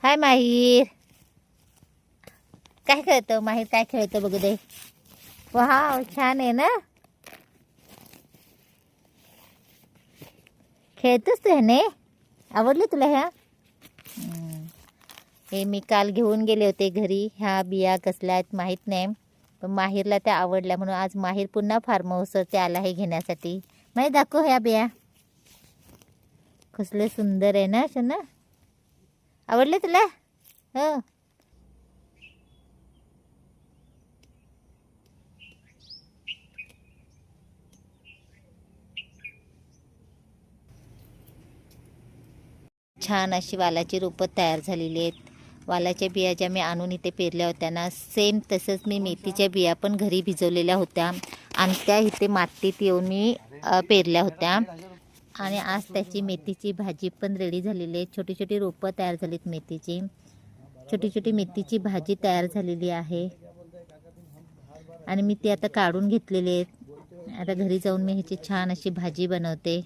हाय माहीर, काय खेळतो? माहीर काय खेळतो बघू दे. वाव, छान आहे ना. खेळतोस तू ह्याने? आवडले तुला ह्या? हे मी काल घेऊन गेले होते घरी. ह्या बिया कसल्या आहेत माहीत नाही, पण माहीरला त्या आवडल्या म्हणून आज माहीर पुन्हा फार्म हाऊसवरती आला हे घेण्यासाठी. माहीर दाखव ह्या बिया, कसले सुंदर आहे ना शना. आवडले तुला? हो. छान अशी वालाची रोपं तयार झालेली आहेत. वालाच्या बिया ज्या मी आणून इथे पेरल्या होत्या ना, सेम तसंच मी मेथीच्या बिया पण घरी भिजवलेल्या होत्या आणि त्या इथे मातीत येऊन मी पेरल्या होत्या. आणि आज त्याची मेथीची भाजी पण रेडी झालेली आहे. छोटी छोटी रोपं तयार झालीत मेथीची. छोटी छोटी मेथीची भाजी तयार झालेली आहे आणि मी ती आता काढून घेतलेली आहे. आता घरी जाऊन मी ह्याची छान अशी भाजी बनवते.